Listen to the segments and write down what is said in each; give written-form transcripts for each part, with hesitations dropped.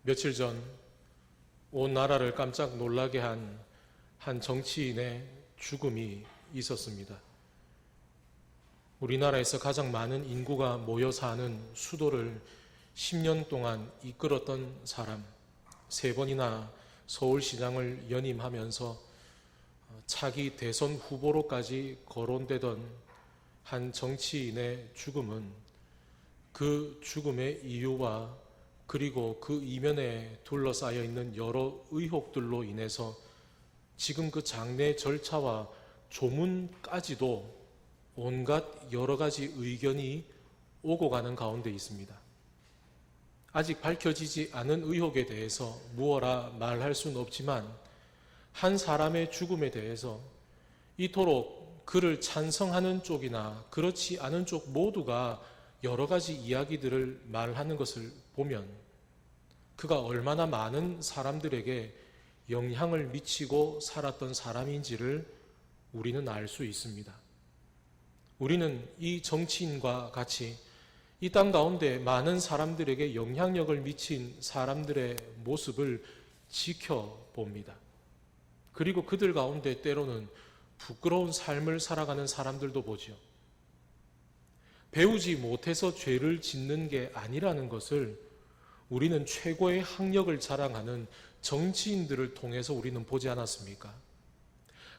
며칠 전 온 나라를 깜짝 놀라게 한 정치인의 죽음이 있었습니다. 우리나라에서 가장 많은 인구가 모여 사는 수도를 10년 동안 이끌었던 사람, 3번이나 서울시장을 연임하면서 차기 대선 후보로까지 거론되던 한 정치인의 죽음은 그 죽음의 이유와 그리고 그 이면에 둘러싸여 있는 여러 의혹들로 인해서 지금 그 장례 절차와 조문까지도 온갖 여러 가지 의견이 오고 가는 가운데 있습니다. 아직 밝혀지지 않은 의혹에 대해서 무엇라 말할 수는 없지만 한 사람의 죽음에 대해서 이토록 그를 찬성하는 쪽이나 그렇지 않은 쪽 모두가 여러 가지 이야기들을 말하는 것을 보면 그가 얼마나 많은 사람들에게 영향을 미치고 살았던 사람인지를 우리는 알 수 있습니다. 우리는 이 정치인과 같이 이 땅 가운데 많은 사람들에게 영향력을 미친 사람들의 모습을 지켜봅니다. 그리고 그들 가운데 때로는 부끄러운 삶을 살아가는 사람들도 보죠. 배우지 못해서 죄를 짓는 게 아니라는 것을 우리는 최고의 학력을 자랑하는 정치인들을 통해서 우리는 보지 않았습니까?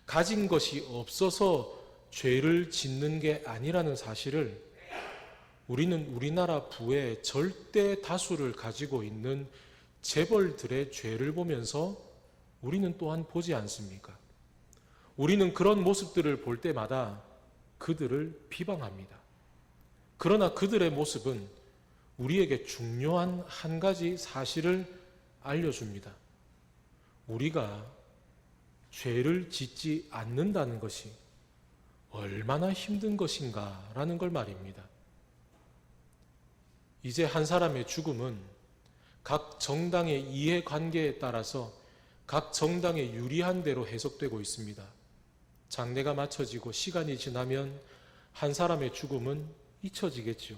가진 것이 없어서 죄를 짓는 게 아니라는 사실을 우리는 우리나라 부의 절대 다수를 가지고 있는 재벌들의 죄를 보면서 우리는 또한 보지 않습니까? 우리는 그런 모습들을 볼 때마다 그들을 비방합니다. 그러나 그들의 모습은 우리에게 중요한 한 가지 사실을 알려줍니다. 우리가 죄를 짓지 않는다는 것이 얼마나 힘든 것인가라는 걸 말입니다. 이제 한 사람의 죽음은 각 정당의 이해관계에 따라서 각 정당에 유리한 대로 해석되고 있습니다. 장례가 마쳐지고 시간이 지나면 한 사람의 죽음은 잊혀지겠죠.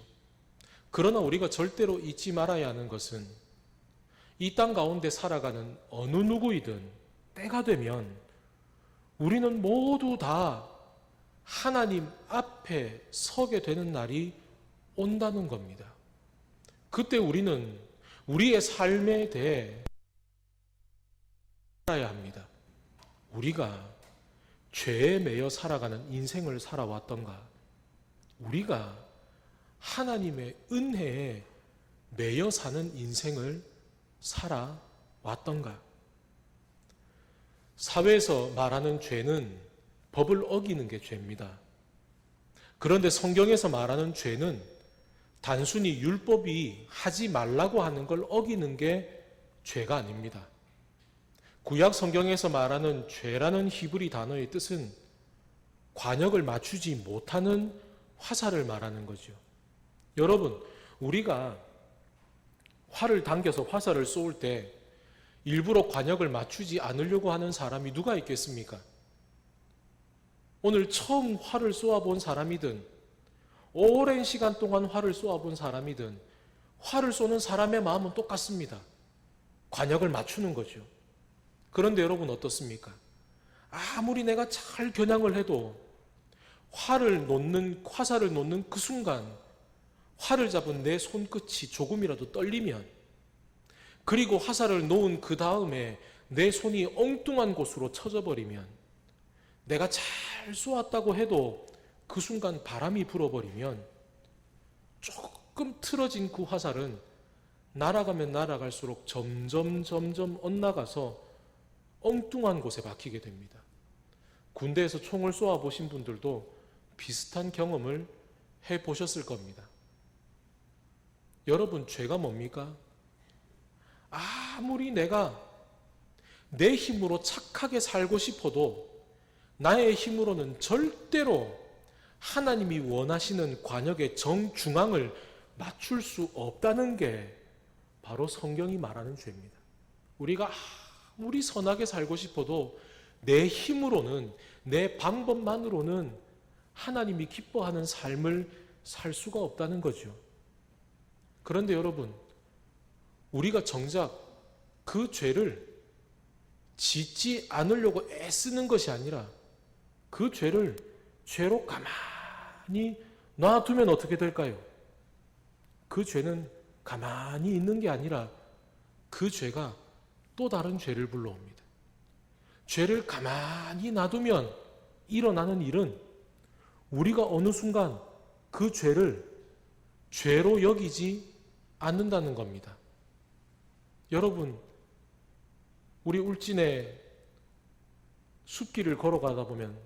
그러나 우리가 절대로 잊지 말아야 하는 것은 이 땅 가운데 살아가는 어느 누구이든 때가 되면 우리는 모두 다 하나님 앞에 서게 되는 날이 온다는 겁니다. 그때 우리는 우리의 삶에 대해 알아야 합니다. 우리가 죄에 매여 살아가는 인생을 살아왔던가? 우리가 하나님의 은혜에 매여 사는 인생을 살아왔던가? 사회에서 말하는 죄는 법을 어기는 게 죄입니다. 그런데 성경에서 말하는 죄는 단순히 율법이 하지 말라고 하는 걸 어기는 게 죄가 아닙니다. 구약 성경에서 말하는 죄라는 히브리 단어의 뜻은 관역을 맞추지 못하는 화살을 말하는 거죠. 여러분, 우리가 활을 당겨서 화살을 쏘을 때 일부러 관역을 맞추지 않으려고 하는 사람이 누가 있겠습니까? 오늘 처음 활을 쏘아본 사람이든 오랜 시간 동안 활을 쏘아본 사람이든 활을 쏘는 사람의 마음은 똑같습니다. 관역을 맞추는 거죠. 그런데 여러분 어떻습니까? 아무리 내가 잘 겨냥을 해도 화살을 놓는 그 순간 활을 잡은 내 손끝이 조금이라도 떨리면, 그리고 화살을 놓은 그 다음에 내 손이 엉뚱한 곳으로 쳐져 버리면, 내가 잘 쏘았다고 해도 그 순간 바람이 불어버리면 조금 틀어진 그 화살은 날아가면 날아갈수록 점점 엇나가서 엉뚱한 곳에 박히게 됩니다. 군대에서 총을 쏘아보신 분들도 비슷한 경험을 해보셨을 겁니다. 여러분, 죄가 뭡니까? 아무리 내가 내 힘으로 착하게 살고 싶어도 나의 힘으로는 절대로 하나님이 원하시는 관역의 정중앙을 맞출 수 없다는 게 바로 성경이 말하는 죄입니다. 우리가 아무리 선하게 살고 싶어도 내 힘으로는, 내 방법만으로는 하나님이 기뻐하는 삶을 살 수가 없다는 거죠. 그런데 여러분, 우리가 정작 그 죄를 짓지 않으려고 애쓰는 것이 아니라 그 죄를 죄로 가만히 놔두면 어떻게 될까요? 그 죄는 가만히 있는 게 아니라 그 죄가 또 다른 죄를 불러옵니다. 죄를 가만히 놔두면 일어나는 일은 우리가 어느 순간 그 죄를 죄로 여기지 않는다는 겁니다. 여러분, 우리 울진에 숲길을 걸어가다 보면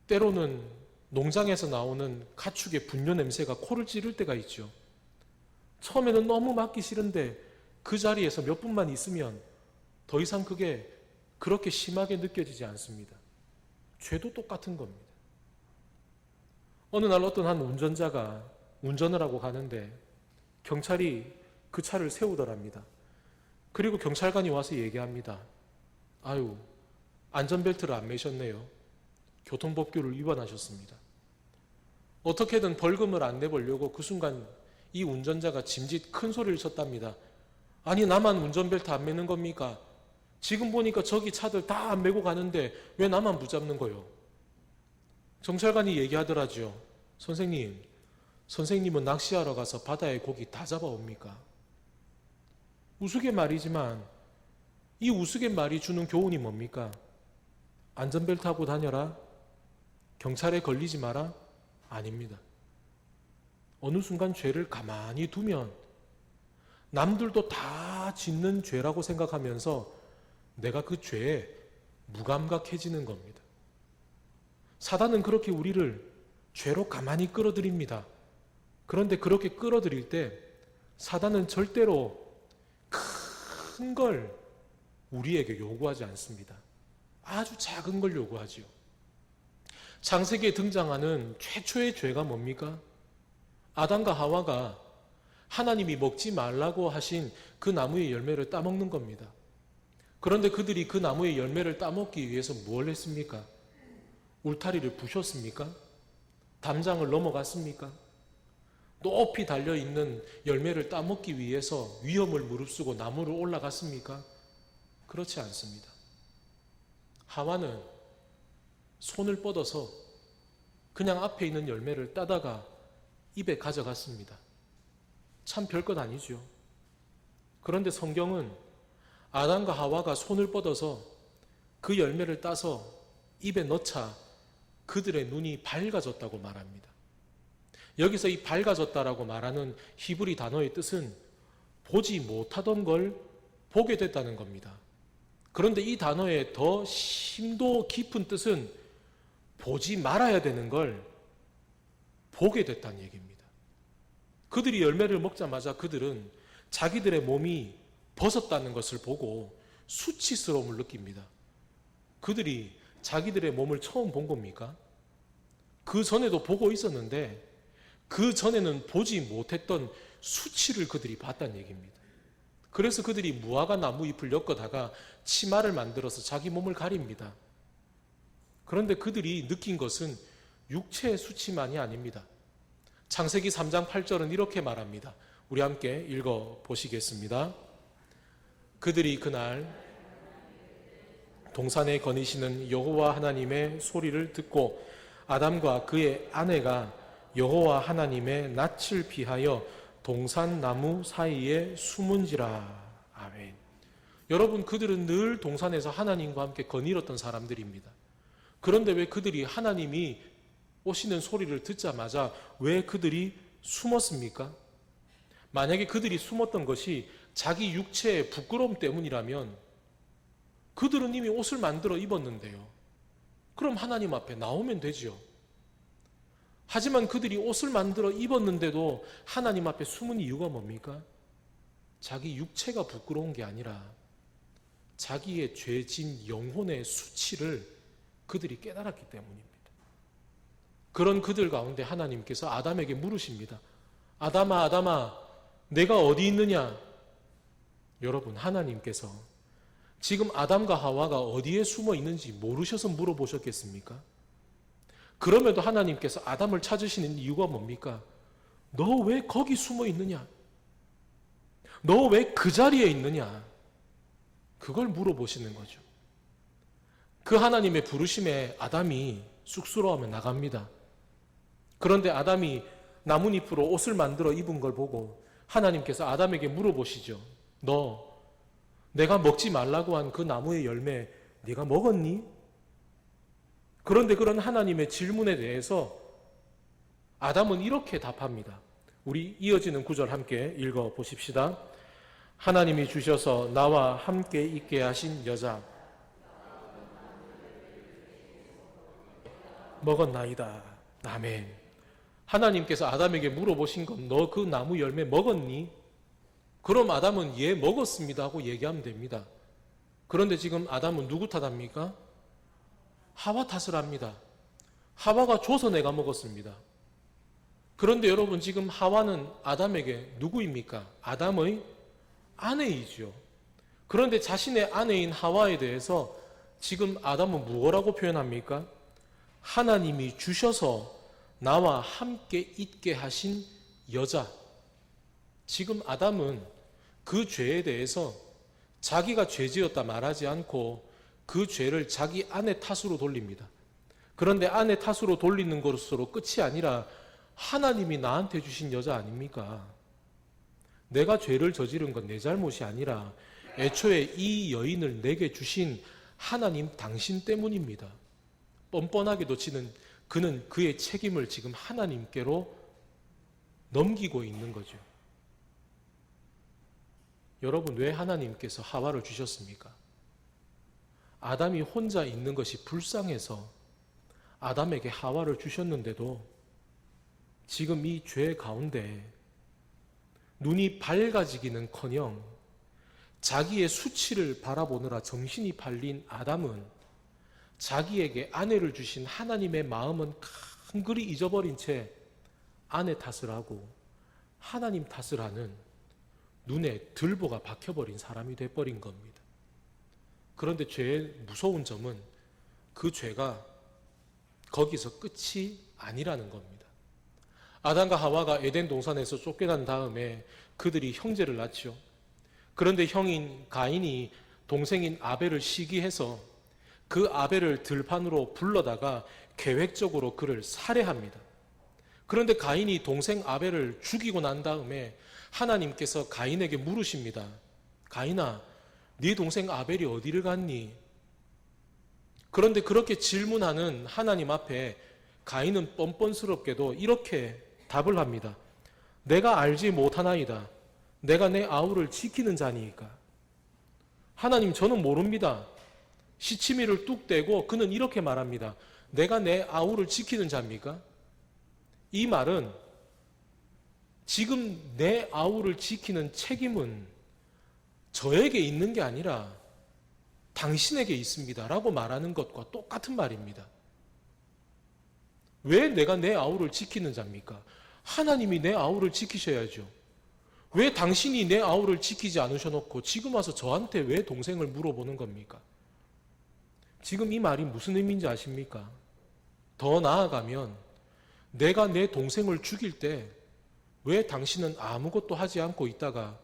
때로는 농장에서 나오는 가축의 분뇨 냄새가 코를 찌를 때가 있죠. 처음에는 너무 맡기 싫은데 그 자리에서 몇 분만 있으면 더 이상 그게 그렇게 심하게 느껴지지 않습니다. 죄도 똑같은 겁니다. 어느 날 어떤 한 운전자가 운전을 하고 가는데 경찰이 그 차를 세우더랍니다. 그리고 경찰관이 와서 얘기합니다. 아유, 안전벨트를 안 매셨네요. 교통법규를 위반하셨습니다. 어떻게든 벌금을 안 내보려고 그 순간 이 운전자가 짐짓 큰 소리를 쳤답니다. 아니, 나만 운전벨트 안 매는 겁니까? 지금 보니까 저기 차들 다 안 매고 가는데 왜 나만 붙잡는 거요? 경찰관이 얘기하더라죠. 선생님은 낚시하러 가서 바다에 고기 다 잡아옵니까? 우스갯말이지만 이 우스갯말이 주는 교훈이 뭡니까? 안전벨트 하고 다녀라? 경찰에 걸리지 마라? 아닙니다. 어느 순간 죄를 가만히 두면 남들도 다 짓는 죄라고 생각하면서 내가 그 죄에 무감각해지는 겁니다. 사단은 그렇게 우리를 죄로 가만히 끌어들입니다. 그런데 그렇게 끌어들일 때 사단은 절대로 큰 걸 우리에게 요구하지 않습니다. 아주 작은 걸 요구하지요. 창세기에 등장하는 최초의 죄가 뭡니까? 아담과 하와가 하나님이 먹지 말라고 하신 그 나무의 열매를 따먹는 겁니다. 그런데 그들이 그 나무의 열매를 따먹기 위해서 뭘 했습니까? 울타리를 부셨습니까? 담장을 넘어갔습니까? 높이 달려있는 열매를 따먹기 위해서 위험을 무릅쓰고 나무를 올라갔습니까? 그렇지 않습니다. 하와는 손을 뻗어서 그냥 앞에 있는 열매를 따다가 입에 가져갔습니다. 참 별것 아니죠. 그런데 성경은 아담과 하와가 손을 뻗어서 그 열매를 따서 입에 넣자 그들의 눈이 밝아졌다고 말합니다. 여기서 이 밝아졌다라고 말하는 히브리 단어의 뜻은 보지 못하던 걸 보게 됐다는 겁니다. 그런데 이 단어의 더 심도 깊은 뜻은 보지 말아야 되는 걸 보게 됐다는 얘기입니다. 그들이 열매를 먹자마자 그들은 자기들의 몸이 벗었다는 것을 보고 수치스러움을 느낍니다. 그들이 자기들의 몸을 처음 본 겁니까? 그 전에도 보고 있었는데 그 전에는 보지 못했던 수치를 그들이 봤다는 얘기입니다. 그래서 그들이 무화과 나무 잎을 엮어다가 치마를 만들어서 자기 몸을 가립니다. 그런데 그들이 느낀 것은 육체의 수치만이 아닙니다. 창세기 3장 8절은 이렇게 말합니다. 우리 함께 읽어보시겠습니다. 그들이 그날 동산에 거니시는 여호와 하나님의 소리를 듣고 아담과 그의 아내가 여호와 하나님의 낯을 피하여 동산 나무 사이에 숨은지라. 아멘. 여러분, 그들은 늘 동산에서 하나님과 함께 거닐었던 사람들입니다. 그런데 왜 그들이 하나님이 오시는 소리를 듣자마자 왜 그들이 숨었습니까? 만약에 그들이 숨었던 것이 자기 육체의 부끄러움 때문이라면 그들은 이미 옷을 만들어 입었는데요. 그럼 하나님 앞에 나오면 되지요. 하지만 그들이 옷을 만들어 입었는데도 하나님 앞에 숨은 이유가 뭡니까? 자기 육체가 부끄러운 게 아니라 자기의 죄진 영혼의 수치를 그들이 깨달았기 때문입니다. 그런 그들 가운데 하나님께서 아담에게 물으십니다. 아담아, 아담아, 내가 어디 있느냐? 여러분, 하나님께서 지금 아담과 하와가 어디에 숨어 있는지 모르셔서 물어보셨겠습니까? 그럼에도 하나님께서 아담을 찾으시는 이유가 뭡니까? 너 왜 거기 숨어 있느냐? 너 왜 그 자리에 있느냐? 그걸 물어보시는 거죠. 그 하나님의 부르심에 아담이 쑥스러워하며 나갑니다. 그런데 아담이 나뭇잎으로 옷을 만들어 입은 걸 보고 하나님께서 아담에게 물어보시죠. 너 내가 먹지 말라고 한 그 나무의 열매 네가 먹었니? 그런데 그런 하나님의 질문에 대해서 아담은 이렇게 답합니다. 우리 이어지는 구절 함께 읽어 보십시다. 하나님이 주셔서 나와 함께 있게 하신 여자 먹었나이다. 아멘. 하나님께서 아담에게 물어보신 건 너 그 나무 열매 먹었니? 그럼 아담은 예 먹었습니다 하고 얘기하면 됩니다. 그런데 지금 아담은 누구 탓합니까? 하와 탓을 합니다. 하와가 줘서 내가 먹었습니다. 그런데 여러분 지금 하와는 아담에게 누구입니까? 아담의 아내이죠. 그런데 자신의 아내인 하와에 대해서 지금 아담은 무엇라고 표현합니까? 하나님이 주셔서 나와 함께 있게 하신 여자. 지금 아담은 그 죄에 대해서 자기가 죄지었다 말하지 않고 그 죄를 자기 아내 탓으로 돌립니다. 그런데 아내 탓으로 돌리는 것으로 끝이 아니라 하나님이 나한테 주신 여자 아닙니까? 내가 죄를 저지른 건 내 잘못이 아니라 애초에 이 여인을 내게 주신 하나님 당신 때문입니다. 뻔뻔하게도 그는 그의 책임을 지금 하나님께로 넘기고 있는 거죠. 여러분, 왜 하나님께서 하와를 주셨습니까? 아담이 혼자 있는 것이 불쌍해서 아담에게 하와를 주셨는데도 지금 이 죄 가운데 눈이 밝아지기는커녕 자기의 수치를 바라보느라 정신이 팔린 아담은 자기에게 아내를 주신 하나님의 마음은 간그리 잊어버린 채 아내 탓을 하고 하나님 탓을 하는 눈에 들보가 박혀버린 사람이 돼버린 겁니다. 그런데 죄의 무서운 점은 그 죄가 거기서 끝이 아니라는 겁니다. 아담과 하와가 에덴 동산에서 쫓겨난 다음에 그들이 형제를 낳죠. 그런데 형인 가인이 동생인 아벨을 시기해서 그 아벨을 들판으로 불러다가 계획적으로 그를 살해합니다. 그런데 가인이 동생 아벨을 죽이고 난 다음에 하나님께서 가인에게 물으십니다. 가인아, 네 동생 아벨이 어디를 갔니? 그런데 그렇게 질문하는 하나님 앞에 가인은 뻔뻔스럽게도 이렇게 답을 합니다. 내가 알지 못하나이다. 내가 내 아우를 지키는 자니까. 하나님, 저는 모릅니다. 시치미를 뚝 떼고 그는 이렇게 말합니다. 내가 내 아우를 지키는 자입니까? 이 말은 지금 내 아우를 지키는 책임은 저에게 있는 게 아니라 당신에게 있습니다 라고 말하는 것과 똑같은 말입니다. 왜 내가 내 아우를 지키는 자입니까? 하나님이 내 아우를 지키셔야죠. 왜 당신이 내 아우를 지키지 않으셔놓고 지금 와서 저한테 왜 동생을 물어보는 겁니까? 지금 이 말이 무슨 의미인지 아십니까? 더 나아가면 내가 내 동생을 죽일 때 왜 당신은 아무것도 하지 않고 있다가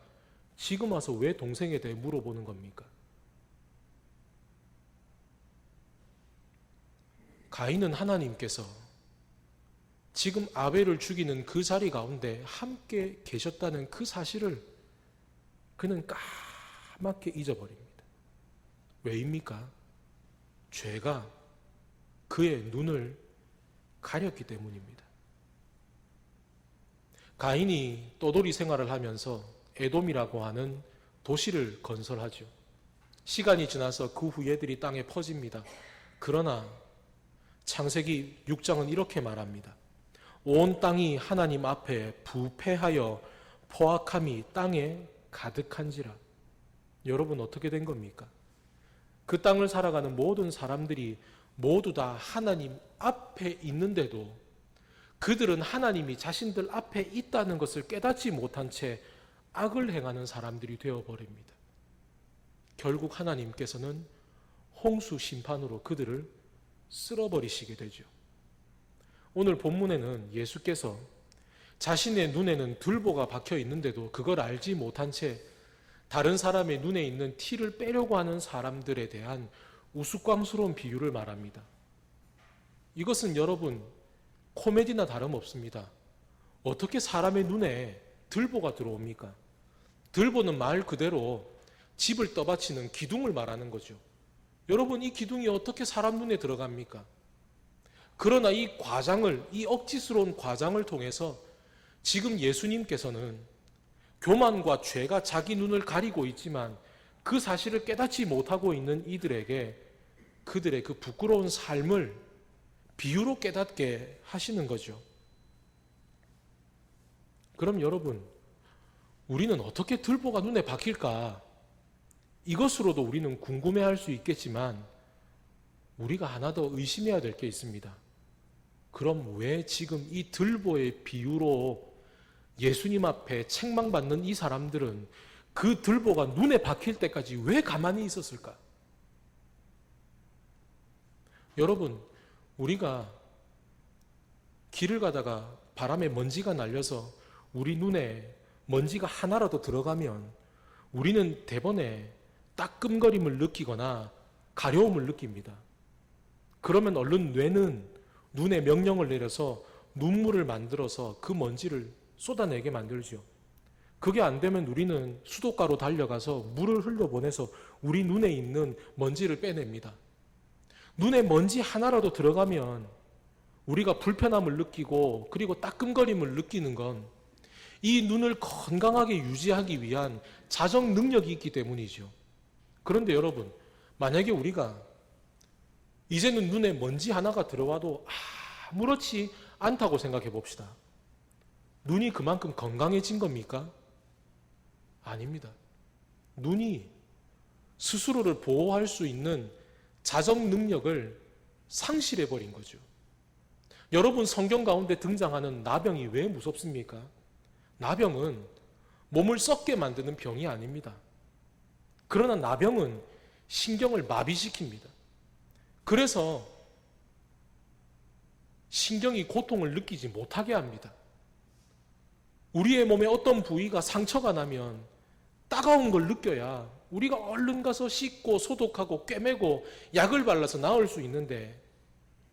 지금 와서 왜 동생에 대해 물어보는 겁니까? 가인은 하나님께서 지금 아벨을 죽이는 그 자리 가운데 함께 계셨다는 그 사실을 그는 까맣게 잊어버립니다. 왜입니까? 죄가 그의 눈을 가렸기 때문입니다. 가인이 떠돌이 생활을 하면서 에돔이라고 하는 도시를 건설하죠. 시간이 지나서 그 후예들이 땅에 퍼집니다. 그러나 창세기 6장은 이렇게 말합니다. 온 땅이 하나님 앞에 부패하여 포악함이 땅에 가득한지라. 여러분, 어떻게 된 겁니까? 그 땅을 살아가는 모든 사람들이 모두 다 하나님 앞에 있는데도 그들은 하나님이 자신들 앞에 있다는 것을 깨닫지 못한 채 악을 행하는 사람들이 되어버립니다. 결국 하나님께서는 홍수 심판으로 그들을 쓸어버리시게 되죠. 오늘 본문에는 예수께서 자신의 눈에는 들보가 박혀 있는데도 그걸 알지 못한 채 다른 사람의 눈에 있는 티를 빼려고 하는 사람들에 대한 우스꽝스러운 비유를 말합니다. 이것은 여러분 코미디나 다름없습니다. 어떻게 사람의 눈에 들보가 들어옵니까? 들보는 말 그대로 집을 떠받치는 기둥을 말하는 거죠. 여러분, 이 기둥이 어떻게 사람 눈에 들어갑니까? 그러나 이 억지스러운 과장을 통해서 지금 예수님께서는 교만과 죄가 자기 눈을 가리고 있지만 그 사실을 깨닫지 못하고 있는 이들에게 그들의 그 부끄러운 삶을 비유로 깨닫게 하시는 거죠. 그럼 여러분, 우리는 어떻게 들보가 눈에 박힐까? 이것으로도 우리는 궁금해할 수 있겠지만 우리가 하나 더 의심해야 될 게 있습니다. 그럼 왜 지금 이 들보의 비유로 예수님 앞에 책망받는 이 사람들은 그 들보가 눈에 박힐 때까지 왜 가만히 있었을까? 여러분, 우리가 길을 가다가 바람에 먼지가 날려서 우리 눈에 먼지가 하나라도 들어가면 우리는 대번에 따끔거림을 느끼거나 가려움을 느낍니다. 그러면 얼른 뇌는 눈에 명령을 내려서 눈물을 만들어서 그 먼지를 쏟아내게 만들죠. 그게 안 되면 우리는 수도가로 달려가서 물을 흘려보내서 우리 눈에 있는 먼지를 빼냅니다. 눈에 먼지 하나라도 들어가면 우리가 불편함을 느끼고 그리고 따끔거림을 느끼는 건 이 눈을 건강하게 유지하기 위한 자정 능력이 있기 때문이죠. 그런데 여러분, 만약에 우리가 이제는 눈에 먼지 하나가 들어와도 아무렇지 않다고 생각해 봅시다. 눈이 그만큼 건강해진 겁니까? 아닙니다. 눈이 스스로를 보호할 수 있는 자정 능력을 상실해 버린 거죠. 여러분, 성경 가운데 등장하는 나병이 왜 무섭습니까? 나병은 몸을 썩게 만드는 병이 아닙니다. 그러나 나병은 신경을 마비시킵니다. 그래서 신경이 고통을 느끼지 못하게 합니다. 우리의 몸에 어떤 부위가 상처가 나면 따가운 걸 느껴야 우리가 얼른 가서 씻고 소독하고 꿰매고 약을 발라서 나을 수 있는데,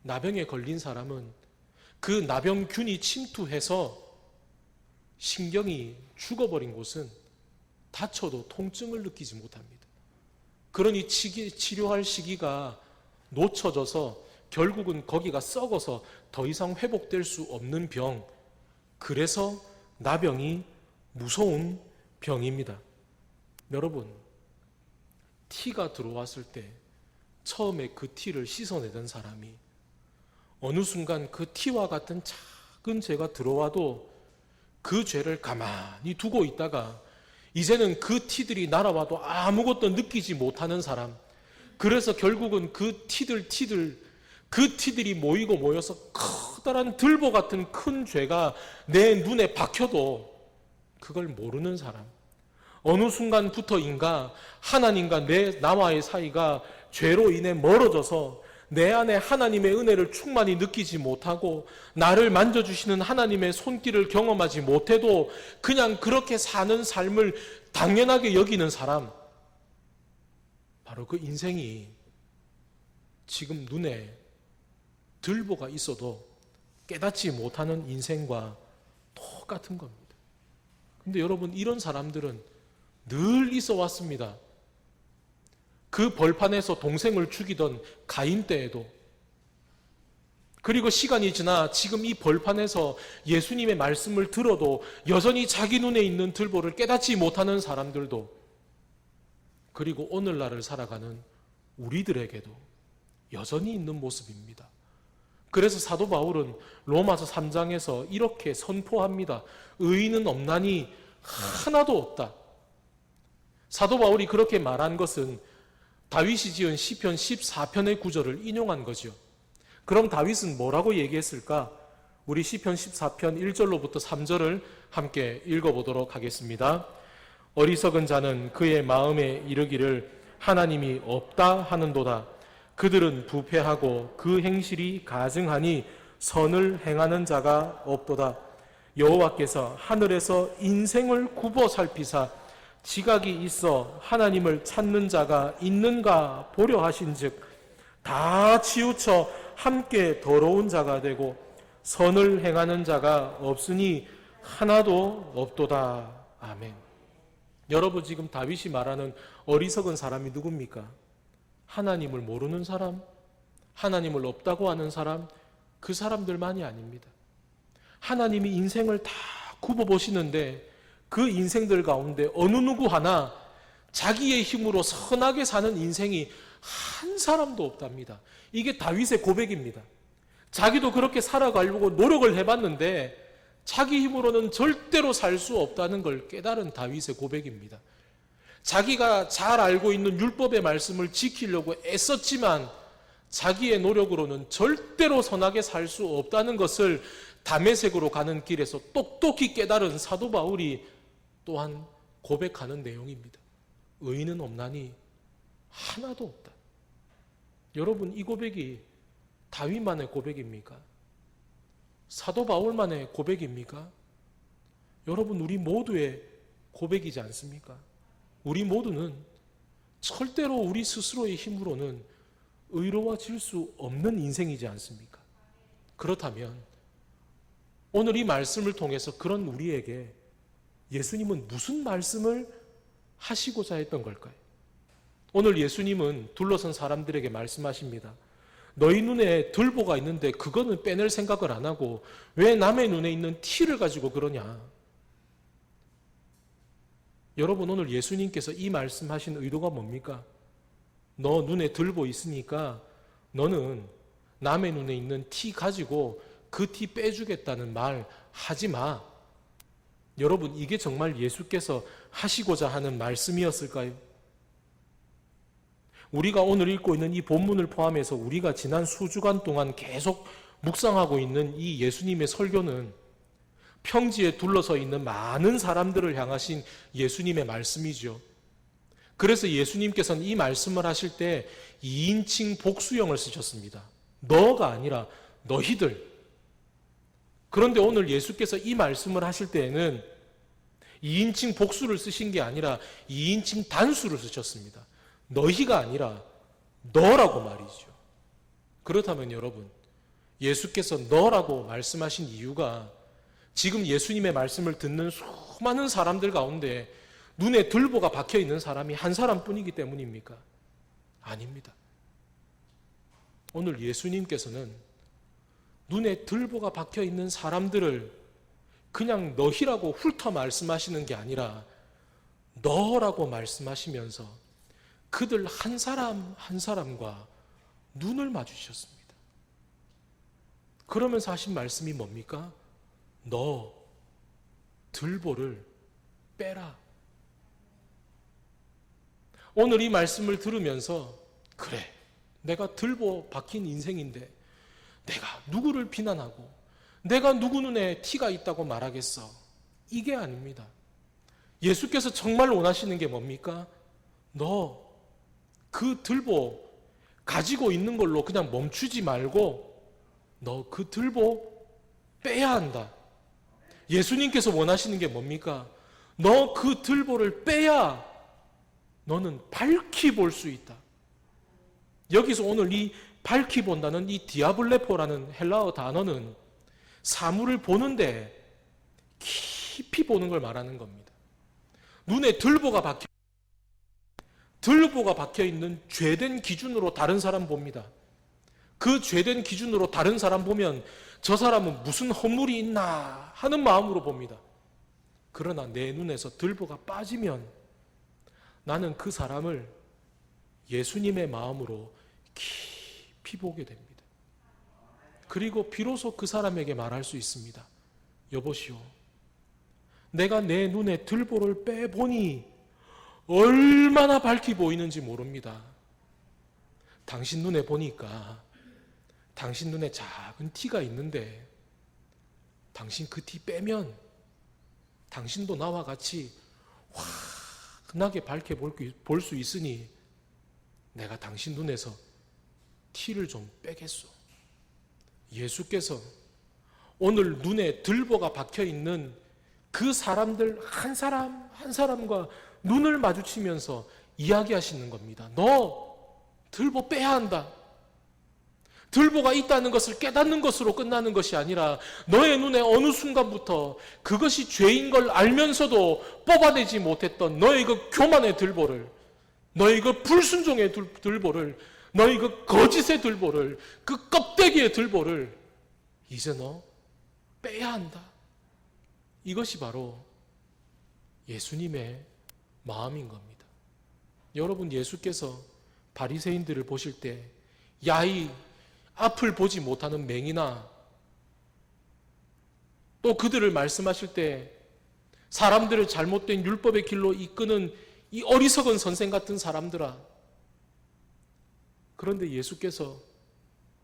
나병에 걸린 사람은 그 나병균이 침투해서 신경이 죽어버린 곳은 다쳐도 통증을 느끼지 못합니다. 그러니 치료할 시기가 놓쳐져서 결국은 거기가 썩어서 더 이상 회복될 수 없는 병, 그래서 나병이 무서운 병입니다. 여러분, 티가 들어왔을 때 처음에 그 티를 씻어내던 사람이 어느 순간 그 티와 같은 작은 죄가 들어와도 그 죄를 가만히 두고 있다가 이제는 그 티들이 날아와도 아무것도 느끼지 못하는 사람, 그래서 결국은 그 티들이 모여서 커다란 들보 같은 큰 죄가 내 눈에 박혀도 그걸 모르는 사람, 어느 순간부터인가 하나님과 나와의 사이가 죄로 인해 멀어져서 내 안에 하나님의 은혜를 충만히 느끼지 못하고 나를 만져주시는 하나님의 손길을 경험하지 못해도 그냥 그렇게 사는 삶을 당연하게 여기는 사람, 바로 그 인생이 지금 눈에 들보가 있어도 깨닫지 못하는 인생과 똑같은 겁니다. 근데 여러분, 이런 사람들은 늘 있어 왔습니다. 그 벌판에서 동생을 죽이던 가인 때에도, 그리고 시간이 지나 지금 이 벌판에서 예수님의 말씀을 들어도 여전히 자기 눈에 있는 들보를 깨닫지 못하는 사람들도, 그리고 오늘날을 살아가는 우리들에게도 여전히 있는 모습입니다. 그래서 사도 바울은 로마서 3장에서 이렇게 선포합니다. 의인은 없나니 하나도 없다. 사도 바울이 그렇게 말한 것은 다윗이 지은 시편 14편의 구절을 인용한 거죠. 그럼 다윗은 뭐라고 얘기했을까? 우리 시편 14편 1절로부터 3절을 함께 읽어보도록 하겠습니다. 어리석은 자는 그의 마음에 이르기를 하나님이 없다 하는도다. 그들은 부패하고 그 행실이 가증하니 선을 행하는 자가 없도다. 여호와께서 하늘에서 인생을 굽어 살피사 지각이 있어 하나님을 찾는 자가 있는가 보려 하신즉 다 치우쳐 함께 더러운 자가 되고 선을 행하는 자가 없으니 하나도 없도다. 아멘. 여러분, 지금 다윗이 말하는 어리석은 사람이 누굽니까? 하나님을 모르는 사람, 하나님을 없다고 하는 사람, 그 사람들만이 아닙니다. 하나님이 인생을 다 굽어보시는데 그 인생들 가운데 어느 누구 하나 자기의 힘으로 선하게 사는 인생이 한 사람도 없답니다. 이게 다윗의 고백입니다. 자기도 그렇게 살아가려고 노력을 해봤는데 자기 힘으로는 절대로 살 수 없다는 걸 깨달은 다윗의 고백입니다. 자기가 잘 알고 있는 율법의 말씀을 지키려고 애썼지만 자기의 노력으로는 절대로 선하게 살 수 없다는 것을 다메섹으로 가는 길에서 똑똑히 깨달은 사도 바울이 또한 고백하는 내용입니다. 의인은 없나니 하나도 없다. 여러분, 이 고백이 다윗만의 고백입니까? 사도 바울만의 고백입니까? 여러분, 우리 모두의 고백이지 않습니까? 우리 모두는 절대로 우리 스스로의 힘으로는 의로워질 수 없는 인생이지 않습니까? 그렇다면 오늘 이 말씀을 통해서 그런 우리에게 예수님은 무슨 말씀을 하시고자 했던 걸까요? 오늘 예수님은 둘러선 사람들에게 말씀하십니다. 너희 눈에 들보가 있는데 그거는 빼낼 생각을 안 하고 왜 남의 눈에 있는 티를 가지고 그러냐? 여러분, 오늘 예수님께서 이 말씀하신 의도가 뭡니까? 너 눈에 들보 있으니까 너는 남의 눈에 있는 티 가지고 그 티 빼주겠다는 말 하지 마. 여러분, 이게 정말 예수께서 하시고자 하는 말씀이었을까요? 우리가 오늘 읽고 있는 이 본문을 포함해서 우리가 지난 수주간 동안 계속 묵상하고 있는 이 예수님의 설교는 평지에 둘러서 있는 많은 사람들을 향하신 예수님의 말씀이죠. 그래서 예수님께서는 이 말씀을 하실 때 2인칭 복수형을 쓰셨습니다. 너가 아니라 너희들. 그런데 오늘 예수께서 이 말씀을 하실 때에는 2인칭 복수를 쓰신 게 아니라 2인칭 단수를 쓰셨습니다. 너희가 아니라 너라고 말이죠. 그렇다면 여러분, 예수께서 너라고 말씀하신 이유가 지금 예수님의 말씀을 듣는 수많은 사람들 가운데 눈에 들보가 박혀 있는 사람이 한 사람뿐이기 때문입니까? 아닙니다. 오늘 예수님께서는 눈에 들보가 박혀 있는 사람들을 그냥 너희라고 훑어 말씀하시는 게 아니라 너라고 말씀하시면서 그들 한 사람 한 사람과 눈을 마주치셨습니다. 그러면서 하신 말씀이 뭡니까? 너 들보를 빼라. 오늘 이 말씀을 들으면서 그래, 내가 들보 박힌 인생인데 내가 누구를 비난하고 내가 누구 눈에 티가 있다고 말하겠어. 이게 아닙니다. 예수께서 정말 원하시는 게 뭡니까? 너 그 들보 가지고 있는 걸로 그냥 멈추지 말고 너 그 들보 빼야 한다. 예수님께서 원하시는 게 뭡니까? 너 그 들보를 빼야 너는 밝히 볼 수 있다. 여기서 오늘 이 밝히 본다는 이 디아블레포라는 헬라어 단어는 사물을 보는데 깊이 보는 걸 말하는 겁니다. 눈에 들보가 박혀 있는 죄된 기준으로 다른 사람 봅니다. 그 죄된 기준으로 다른 사람 보면 저 사람은 무슨 허물이 있나 하는 마음으로 봅니다. 그러나 내 눈에서 들보가 빠지면 나는 그 사람을 예수님의 마음으로 깊이 보게 됩니다. 그리고 비로소 그 사람에게 말할 수 있습니다. 여보시오, 내가 내 눈에 들보를 빼보니 얼마나 밝히 보이는지 모릅니다. 당신 눈에 보니까 당신 눈에 작은 티가 있는데 당신 그 티 빼면 당신도 나와 같이 환하게 밝게 볼 수 있으니 내가 당신 눈에서 티를 좀 빼겠소. 예수께서 오늘 눈에 들보가 박혀 있는 그 사람들 한 사람 한 사람과 눈을 마주치면서 이야기하시는 겁니다. 너 들보 빼야 한다. 들보가 있다는 것을 깨닫는 것으로 끝나는 것이 아니라 너의 눈에 어느 순간부터 그것이 죄인 걸 알면서도 뽑아내지 못했던 너의 그 교만의 들보를, 너의 그 불순종의 들보를, 너의 그 거짓의 들보를, 그 껍데기의 들보를 이제 너 빼야 한다. 이것이 바로 예수님의 마음인 겁니다. 여러분, 예수께서 바리새인들을 보실 때 야이 앞을 보지 못하는 맹인아, 또 그들을 말씀하실 때 사람들을 잘못된 율법의 길로 이끄는 이 어리석은 선생 같은 사람들아. 그런데 예수께서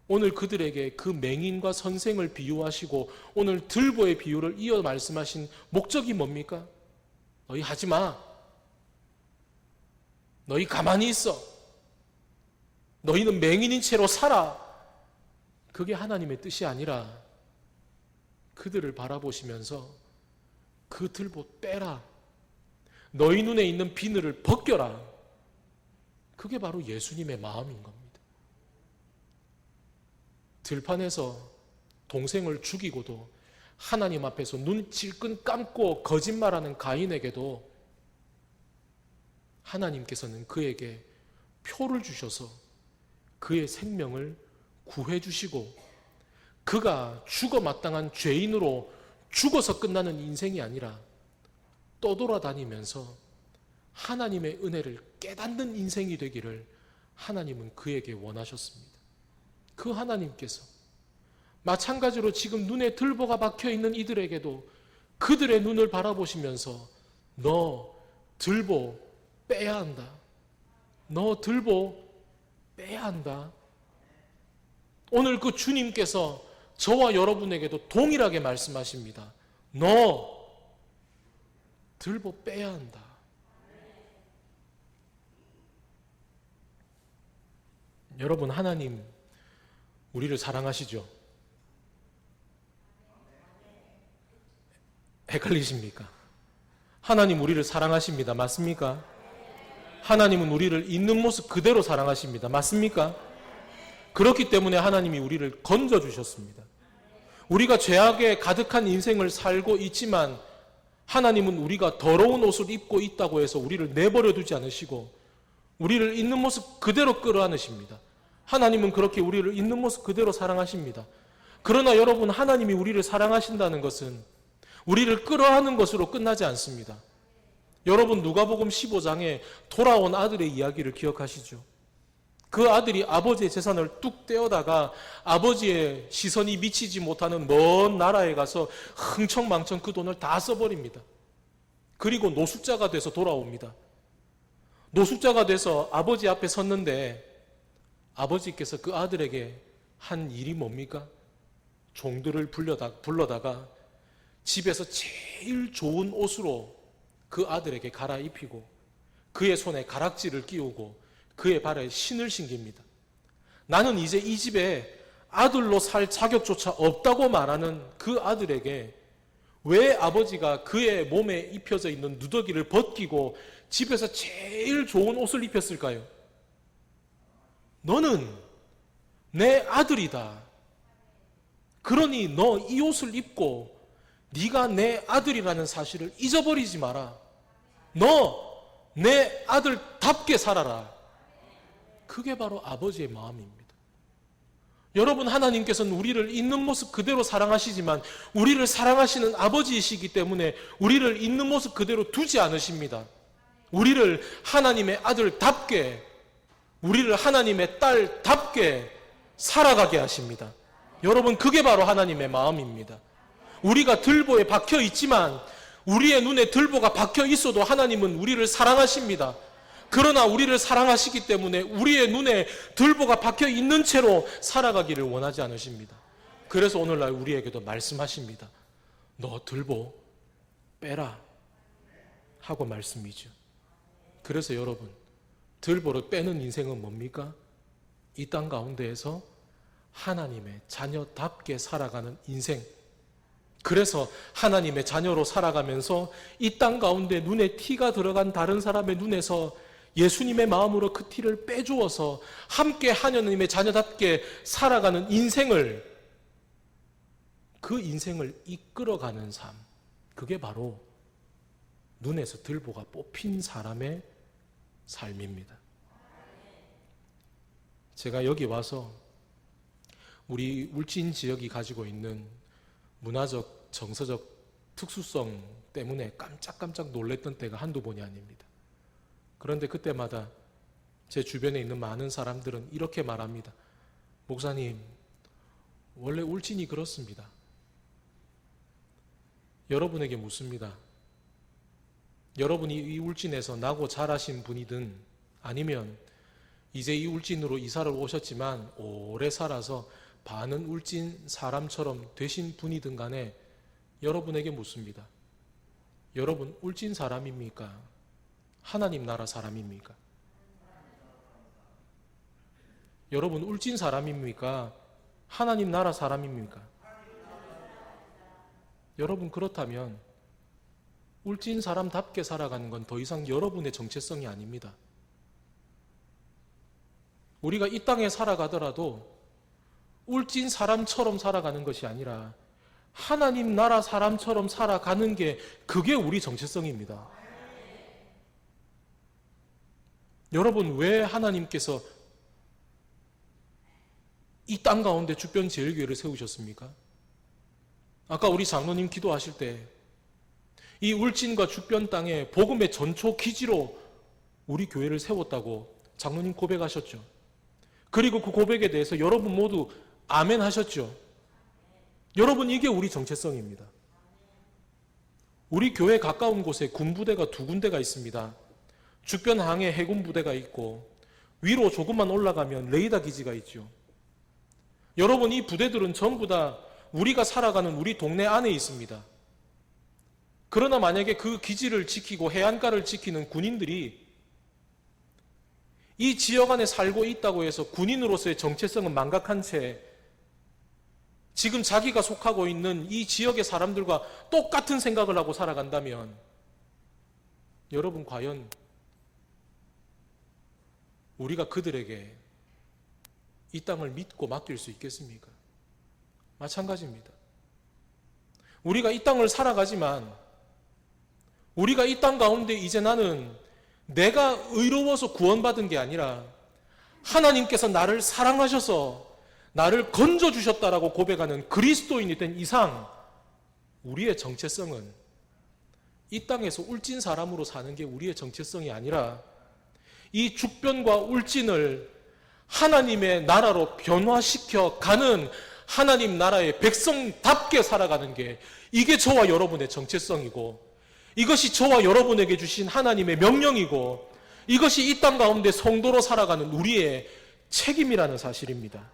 오늘 그들에게 그 맹인과 선생을 비유하시고 오늘 들보의 비유를 이어 말씀하신 목적이 뭡니까? 너희 하지 마. 너희 가만히 있어. 너희는 맹인인 채로 살아. 그게 하나님의 뜻이 아니라 그들을 바라보시면서 그 들보 빼라. 너희 눈에 있는 비늘을 벗겨라. 그게 바로 예수님의 마음인 겁니다. 들판에서 동생을 죽이고도 하나님 앞에서 눈 질끈 감고 거짓말하는 가인에게도 하나님께서는 그에게 표를 주셔서 그의 생명을 구해 주시고 그가 죽어 마땅한 죄인으로 죽어서 끝나는 인생이 아니라 떠돌아다니면서 하나님의 은혜를 깨닫는 인생이 되기를 하나님은 그에게 원하셨습니다. 그 하나님께서 마찬가지로 지금 눈에 들보가 박혀있는 이들에게도 그들의 눈을 바라보시면서 너 들보 빼야 한다. 너 들보 빼야 한다. 오늘 그 주님께서 저와 여러분에게도 동일하게 말씀하십니다. 너 들보 빼야 한다. 여러분, 하나님 우리를 사랑하시죠? 헷갈리십니까? 하나님 우리를 사랑하십니다. 맞습니까? 하나님은 우리를 있는 모습 그대로 사랑하십니다. 맞습니까? 그렇기 때문에 하나님이 우리를 건져주셨습니다. 우리가 죄악에 가득한 인생을 살고 있지만 하나님은 우리가 더러운 옷을 입고 있다고 해서 우리를 내버려 두지 않으시고 우리를 있는 모습 그대로 끌어안으십니다. 하나님은 그렇게 우리를 있는 모습 그대로 사랑하십니다. 그러나 여러분, 하나님이 우리를 사랑하신다는 것은 우리를 끌어안는 것으로 끝나지 않습니다. 여러분, 누가복음 15장에 돌아온 아들의 이야기를 기억하시죠? 그 아들이 아버지의 재산을 뚝 떼어다가 아버지의 시선이 미치지 못하는 먼 나라에 가서 흥청망청 그 돈을 다 써버립니다. 그리고 노숙자가 돼서 돌아옵니다. 노숙자가 돼서 아버지 앞에 섰는데 아버지께서 그 아들에게 한 일이 뭡니까? 종들을 불러다가 집에서 제일 좋은 옷으로 그 아들에게 갈아입히고 그의 손에 가락지를 끼우고 그의 발에 신을 신깁니다. 나는 이제 이 집에 아들로 살 자격조차 없다고 말하는 그 아들에게 왜 아버지가 그의 몸에 입혀져 있는 누더기를 벗기고 집에서 제일 좋은 옷을 입혔을까요? 너는 내 아들이다. 그러니 너 이 옷을 입고 네가 내 아들이라는 사실을 잊어버리지 마라. 너 내 아들답게 살아라. 그게 바로 아버지의 마음입니다. 여러분, 하나님께서는 우리를 있는 모습 그대로 사랑하시지만 우리를 사랑하시는 아버지이시기 때문에 우리를 있는 모습 그대로 두지 않으십니다. 우리를 하나님의 아들답게, 우리를 하나님의 딸답게 살아가게 하십니다. 여러분, 그게 바로 하나님의 마음입니다. 우리가 들보에 박혀 있지만 우리의 눈에 들보가 박혀 있어도 하나님은 우리를 사랑하십니다. 그러나 우리를 사랑하시기 때문에 우리의 눈에 들보가 박혀 있는 채로 살아가기를 원하지 않으십니다. 그래서 오늘날 우리에게도 말씀하십니다. 너 들보 빼라 하고 말씀이죠. 그래서 여러분, 들보를 빼는 인생은 뭡니까? 이 땅 가운데에서 하나님의 자녀답게 살아가는 인생, 그래서 하나님의 자녀로 살아가면서 이 땅 가운데 눈에 티가 들어간 다른 사람의 눈에서 예수님의 마음으로 그 티를 빼주어서 함께 하나님의 자녀답게 살아가는 인생을, 그 인생을 이끌어가는 삶, 그게 바로 눈에서 들보가 뽑힌 사람의 삶입니다. 제가 여기 와서 우리 울진 지역이 가지고 있는 문화적, 정서적 특수성 때문에 깜짝깜짝 놀랬던 때가 한두 번이 아닙니다. 그런데 그때마다 제 주변에 있는 많은 사람들은 이렇게 말합니다. 목사님, 원래 울진이 그렇습니다. 여러분에게 묻습니다. 여러분이 이 울진에서 나고 자라신 분이든 아니면 이제 이 울진으로 이사를 오셨지만 오래 살아서 반은 울진 사람처럼 되신 분이든 간에 여러분에게 묻습니다. 여러분 울진 사람입니까? 하나님 나라 사람입니까? 여러분 울진 사람입니까? 하나님 나라 사람입니까? 여러분 그렇다면 울진 사람답게 살아가는 건 더 이상 여러분의 정체성이 아닙니다. 우리가 이 땅에 살아가더라도 울진 사람처럼 살아가는 것이 아니라 하나님 나라 사람처럼 살아가는 게 그게 우리 정체성입니다. 여러분 왜 하나님께서 이 땅 가운데 주변 제일교회를 세우셨습니까? 아까 우리 장로님 기도하실 때 이 울진과 주변 땅에 복음의 전초 기지로 우리 교회를 세웠다고 장로님 고백하셨죠. 그리고 그 고백에 대해서 여러분 모두 아멘 하셨죠. 여러분 이게 우리 정체성입니다. 우리 교회 가까운 곳에 군부대가 2군데가 있습니다. 주변 항에 해군 부대가 있고 위로 조금만 올라가면 레이더 기지가 있죠. 여러분 이 부대들은 전부 다 우리가 살아가는 우리 동네 안에 있습니다. 그러나 만약에 그 기지를 지키고 해안가를 지키는 군인들이 이 지역 안에 살고 있다고 해서 군인으로서의 정체성은 망각한 채 지금 자기가 속하고 있는 이 지역의 사람들과 똑같은 생각을 하고 살아간다면 여러분 과연 우리가 그들에게 이 땅을 믿고 맡길 수 있겠습니까? 마찬가지입니다. 우리가 이 땅을 살아가지만 우리가 이 땅 가운데 이제 나는 내가 의로워서 구원받은 게 아니라 하나님께서 나를 사랑하셔서 나를 건져주셨다라고 고백하는 그리스도인이 된 이상 우리의 정체성은 이 땅에서 울진 사람으로 사는 게 우리의 정체성이 아니라 이 죽변과 울진을 하나님의 나라로 변화시켜 가는 하나님 나라의 백성답게 살아가는 게 이게 저와 여러분의 정체성이고 이것이 저와 여러분에게 주신 하나님의 명령이고 이것이 이 땅 가운데 성도로 살아가는 우리의 책임이라는 사실입니다.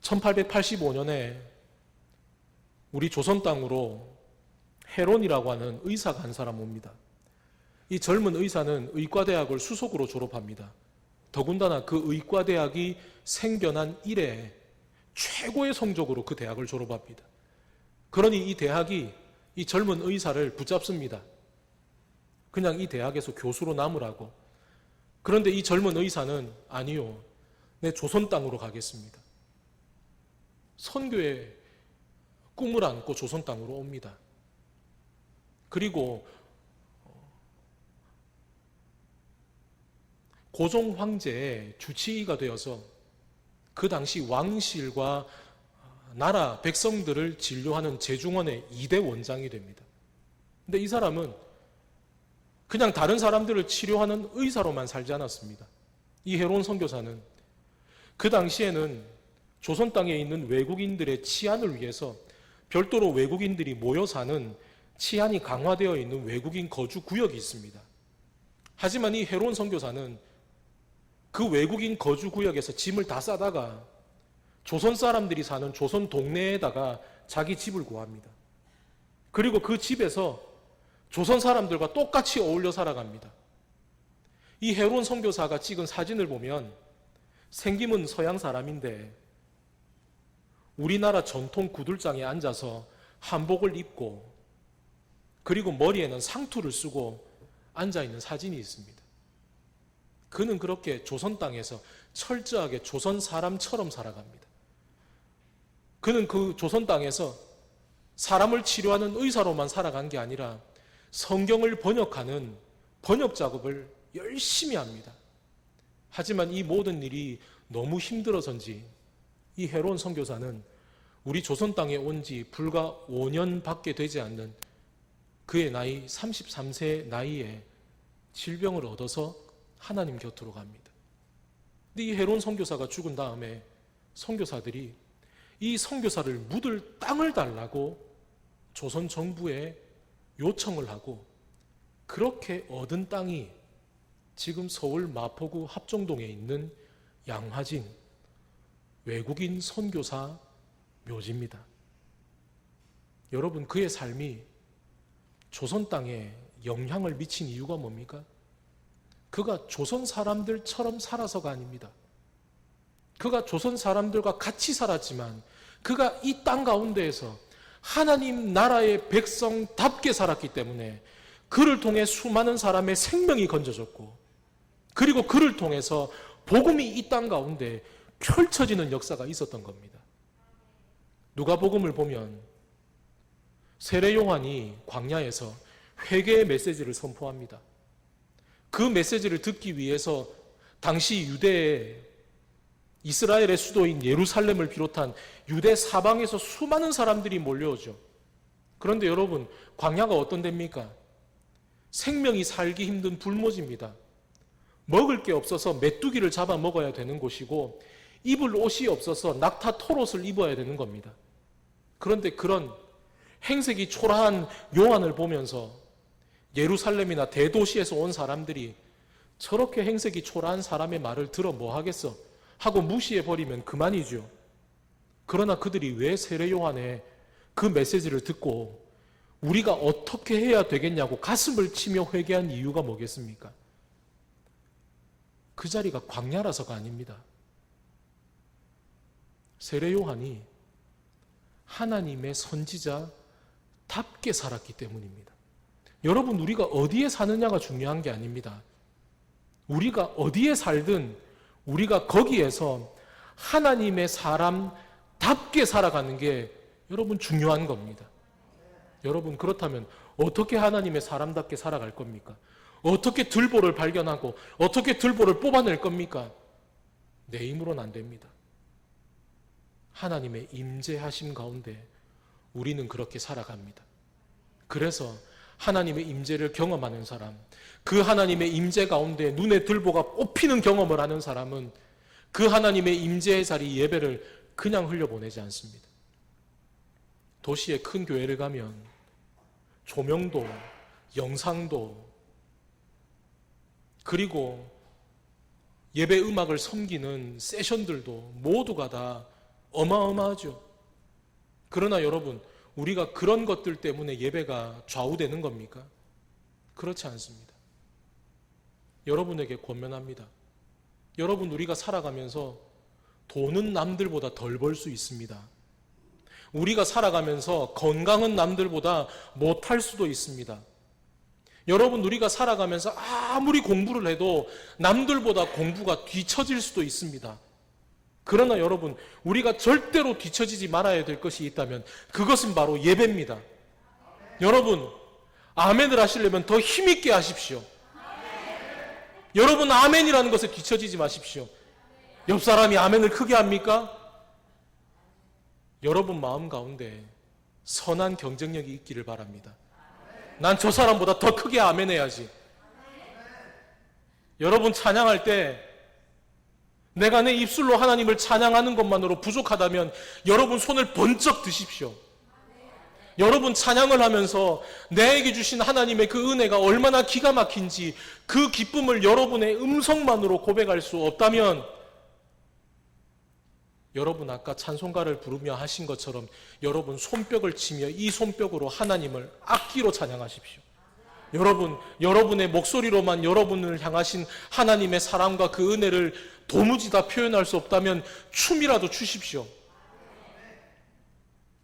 1885년에 우리 조선 땅으로 헤론이라고 하는 의사가 한 사람 옵니다. 이 젊은 의사는 의과대학을 수석으로 졸업합니다. 더군다나 그 의과대학이 생겨난 이래 최고의 성적으로 그 대학을 졸업합니다. 그러니 이 대학이 이 젊은 의사를 붙잡습니다. 그냥 이 대학에서 교수로 남으라고. 그런데 이 젊은 의사는 아니요, 내 조선 땅으로 가겠습니다. 선교의 꿈을 안고 조선 땅으로 옵니다. 그리고 고종 황제의 주치의가 되어서 그 당시 왕실과 나라 백성들을 진료하는 제중원의 2대 원장이 됩니다. 근데 이 사람은 그냥 다른 사람들을 치료하는 의사로만 살지 않았습니다. 이 헤론 선교사는 그 당시에는 조선 땅에 있는 외국인들의 치안을 위해서 별도로 외국인들이 모여 사는 치안이 강화되어 있는 외국인 거주 구역이 있습니다. 하지만 이 헤론 선교사는 그 외국인 거주 구역에서 짐을 다 싸다가 조선 사람들이 사는 조선 동네에다가 자기 집을 구합니다. 그리고 그 집에서 조선 사람들과 똑같이 어울려 살아갑니다. 이 헤론 선교사가 찍은 사진을 보면 생김은 서양 사람인데 우리나라 전통 구들장에 앉아서 한복을 입고 그리고 머리에는 상투를 쓰고 앉아있는 사진이 있습니다. 그는 그렇게 조선 땅에서 철저하게 조선 사람처럼 살아갑니다. 그는 그 조선 땅에서 사람을 치료하는 의사로만 살아간 게 아니라 성경을 번역하는 번역 작업을 열심히 합니다. 하지만 이 모든 일이 너무 힘들어서인지 이 헤론 선교사는 우리 조선 땅에 온 지 불과 5년밖에 되지 않는 그의 나이 33세 나이에 질병을 얻어서 하나님 곁으로 갑니다. 근데 이 헤론 선교사가 죽은 다음에 선교사들이 이 선교사를 묻을 땅을 달라고 조선 정부에 요청을 하고 그렇게 얻은 땅이 지금 서울 마포구 합정동에 있는 양화진 외국인 선교사 묘지입니다. 여러분, 그의 삶이 조선 땅에 영향을 미친 이유가 뭡니까? 그가 조선 사람들처럼 살아서가 아닙니다. 그가 조선 사람들과 같이 살았지만 그가 이 땅 가운데에서 하나님 나라의 백성답게 살았기 때문에 그를 통해 수많은 사람의 생명이 건져졌고 그리고 그를 통해서 복음이 이 땅 가운데 펼쳐지는 역사가 있었던 겁니다. 누가복음을 보면 세례 요한이 광야에서 회개의 메시지를 선포합니다. 그 메시지를 듣기 위해서 당시 유대의 이스라엘의 수도인 예루살렘을 비롯한 유대 사방에서 수많은 사람들이 몰려오죠. 그런데 여러분, 광야가 어떤 데입니까? 생명이 살기 힘든 불모지입니다. 먹을 게 없어서 메뚜기를 잡아 먹어야 되는 곳이고 입을 옷이 없어서 낙타 털옷을 입어야 되는 겁니다. 그런데 그런 행색이 초라한 요한을 보면서 예루살렘이나 대도시에서 온 사람들이 저렇게 행색이 초라한 사람의 말을 들어 뭐 하겠어 하고 무시해버리면 그만이죠. 그러나 그들이 왜 세례 요한의 그 메시지를 듣고 우리가 어떻게 해야 되겠냐고 가슴을 치며 회개한 이유가 뭐겠습니까? 그 자리가 광야라서가 아닙니다. 세례 요한이 하나님의 선지자답게 살았기 때문입니다. 여러분, 우리가 어디에 사느냐가 중요한 게 아닙니다. 우리가 어디에 살든 우리가 거기에서 하나님의 사람답게 살아가는 게 여러분 중요한 겁니다. 여러분, 그렇다면 어떻게 하나님의 사람답게 살아갈 겁니까? 어떻게 들보를 발견하고 어떻게 들보를 뽑아낼 겁니까? 내 힘으로는 안 됩니다. 하나님의 임재하심 가운데 우리는 그렇게 살아갑니다. 그래서 하나님의 임재를 경험하는 사람, 그 하나님의 임재 가운데 눈에 들보가 뽑히는 경험을 하는 사람은 그 하나님의 임재의 자리 예배를 그냥 흘려보내지 않습니다. 도시의 큰 교회를 가면 조명도, 영상도, 그리고 예배 음악을 섬기는 세션들도 모두가 다 어마어마하죠. 그러나 여러분, 우리가 그런 것들 때문에 예배가 좌우되는 겁니까? 그렇지 않습니다. 여러분에게 권면합니다. 여러분, 우리가 살아가면서 돈은 남들보다 덜 벌 수 있습니다. 우리가 살아가면서 건강은 남들보다 못할 수도 있습니다. 여러분, 우리가 살아가면서 아무리 공부를 해도 남들보다 공부가 뒤처질 수도 있습니다. 그러나 여러분, 우리가 절대로 뒤처지지 말아야 될 것이 있다면 그것은 바로 예배입니다. 여러분, 아멘을 하시려면 더 힘있게 하십시오. 여러분, 아멘이라는 것에 뒤처지지 마십시오. 옆 사람이 아멘을 크게 합니까? 여러분 마음 가운데 선한 경쟁력이 있기를 바랍니다. 난 저 사람보다 더 크게 아멘해야지. 여러분, 찬양할 때 내가 내 입술로 하나님을 찬양하는 것만으로 부족하다면 여러분 손을 번쩍 드십시오. 여러분, 찬양을 하면서 내게 주신 하나님의 그 은혜가 얼마나 기가 막힌지 그 기쁨을 여러분의 음성만으로 고백할 수 없다면 여러분 아까 찬송가를 부르며 하신 것처럼 여러분 손뼉을 치며 이 손뼉으로 하나님을 악기로 찬양하십시오. 여러분, 여러분의 목소리로만 여러분을 향하신 하나님의 사랑과 그 은혜를 도무지 다 표현할 수 없다면 춤이라도 추십시오.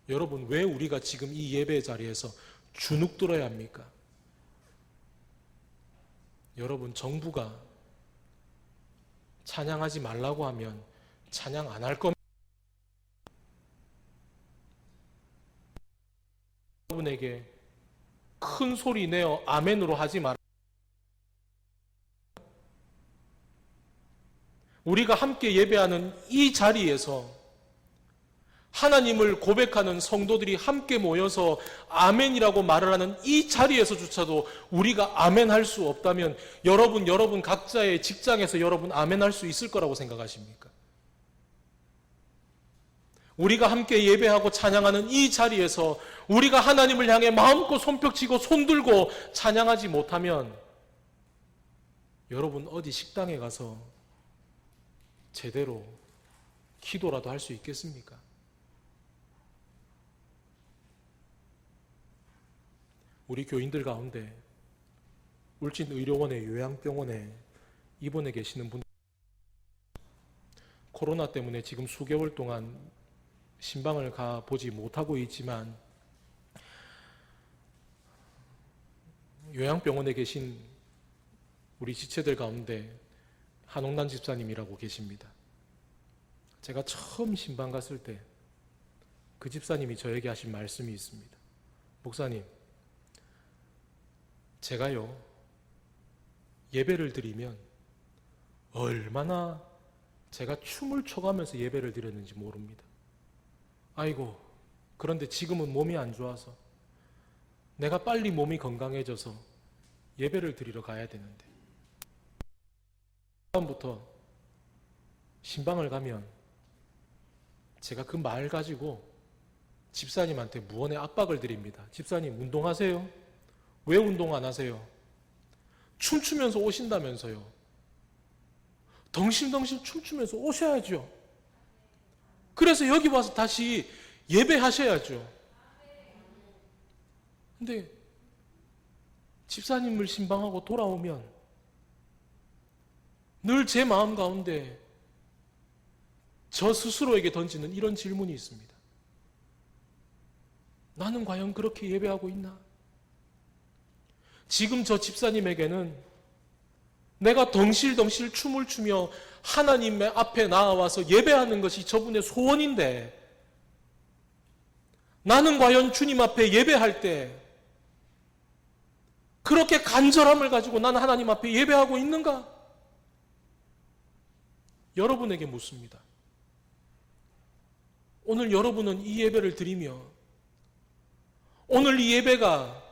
여러분, 왜 우리가 지금 이 예배 자리에서 주눅 들어야 합니까? 여러분, 정부가 찬양하지 말라고 하면 찬양 안 할 겁니다. 여러분에게 큰 소리 내어 아멘으로 하지 마라. 우리가 함께 예배하는 이 자리에서 하나님을 고백하는 성도들이 함께 모여서 아멘이라고 말을 하는 이 자리에서조차도 우리가 아멘할 수 없다면 여러분 각자의 직장에서 여러분 아멘할 수 있을 거라고 생각하십니까? 우리가 함께 예배하고 찬양하는 이 자리에서 우리가 하나님을 향해 마음껏 손뼉치고 손들고 찬양하지 못하면 여러분 어디 식당에 가서 제대로 기도라도 할 수 있겠습니까? 우리 교인들 가운데 울진의료원의 요양병원에 입원해 계시는 분들, 코로나 때문에 지금 수개월 동안 신방을 가보지 못하고 있지만 요양병원에 계신 우리 지체들 가운데 한옥난 집사님이라고 계십니다. 제가 처음 신방 갔을 때 그 집사님이 저에게 하신 말씀이 있습니다. 목사님, 제가요 예배를 드리면 얼마나 제가 춤을 춰가면서 예배를 드렸는지 모릅니다. 아이고, 그런데 지금은 몸이 안 좋아서 내가 빨리 몸이 건강해져서 예배를 드리러 가야 되는데 다음부터 신방을 가면 제가 그 말 가지고 집사님한테 무언의 압박을 드립니다. 집사님, 운동하세요? 왜 운동 안 하세요? 춤추면서 오신다면서요. 덩실덩실 춤추면서 오셔야죠. 그래서 여기 와서 다시 예배하셔야죠. 근데 집사님을 신방하고 돌아오면 늘 제 마음 가운데 저 스스로에게 던지는 이런 질문이 있습니다. 나는 과연 그렇게 예배하고 있나? 지금 저 집사님에게는 내가 덩실덩실 춤을 추며 하나님의 앞에 나와서 예배하는 것이 저분의 소원인데 나는 과연 주님 앞에 예배할 때 그렇게 간절함을 가지고 나는 하나님 앞에 예배하고 있는가? 여러분에게 묻습니다. 오늘 여러분은 이 예배를 드리며 오늘 이 예배가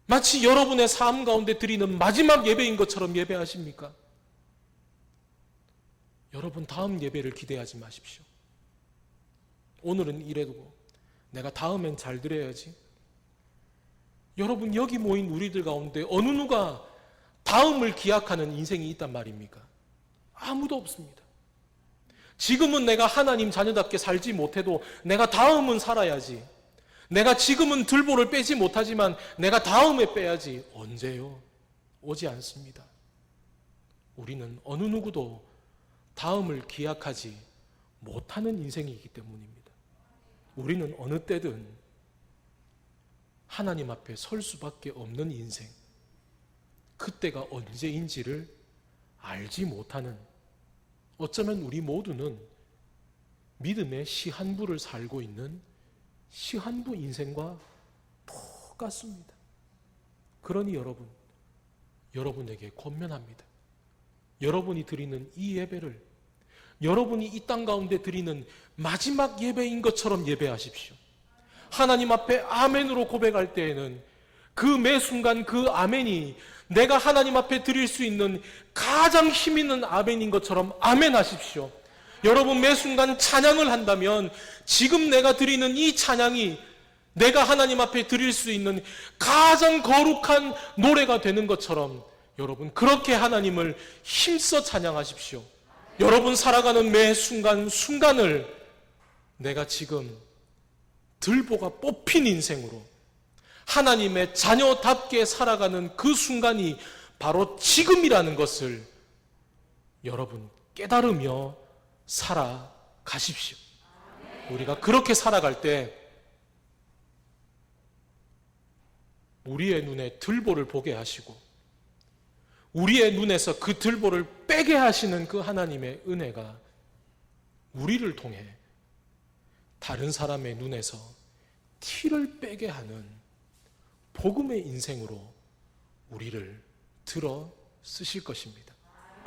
마치 여러분의 삶 가운데 드리는 마지막 예배인 것처럼 예배하십니까? 여러분, 다음 예배를 기대하지 마십시오. 오늘은 이래도 내가 다음엔 잘 드려야지. 여러분, 여기 모인 우리들 가운데 어느 누가 다음을 기약하는 인생이 있단 말입니까? 아무도 없습니다. 지금은 내가 하나님 자녀답게 살지 못해도 내가 다음은 살아야지. 내가 지금은 들보를 빼지 못하지만 내가 다음에 빼야지. 언제요? 오지 않습니다. 우리는 어느 누구도 다음을 기약하지 못하는 인생이기 때문입니다. 우리는 어느 때든 하나님 앞에 설 수밖에 없는 인생, 그때가 언제인지를 알지 못하는, 어쩌면 우리 모두는 믿음의 시한부를 살고 있는 시한부 인생과 똑같습니다. 그러니 여러분에게 권면합니다. 여러분이 드리는 이 예배를 여러분이 이 땅 가운데 드리는 마지막 예배인 것처럼 예배하십시오. 하나님 앞에 아멘으로 고백할 때에는 그 매 순간 그 아멘이 내가 하나님 앞에 드릴 수 있는 가장 힘 있는 아멘인 것처럼 아멘하십시오. 여러분, 매 순간 찬양을 한다면 지금 내가 드리는 이 찬양이 내가 하나님 앞에 드릴 수 있는 가장 거룩한 노래가 되는 것처럼 여러분, 그렇게 하나님을 힘써 찬양하십시오. 여러분 살아가는 매 순간순간을 내가 지금 들보가 뽑힌 인생으로 하나님의 자녀답게 살아가는 그 순간이 바로 지금이라는 것을 여러분 깨달으며 살아가십시오. 우리가 그렇게 살아갈 때 우리의 눈에 들보를 보게 하시고 우리의 눈에서 그 들보를 빼게 하시는 그 하나님의 은혜가 우리를 통해 다른 사람의 눈에서 티를 빼게 하는 복음의 인생으로 우리를 들어 쓰실 것입니다.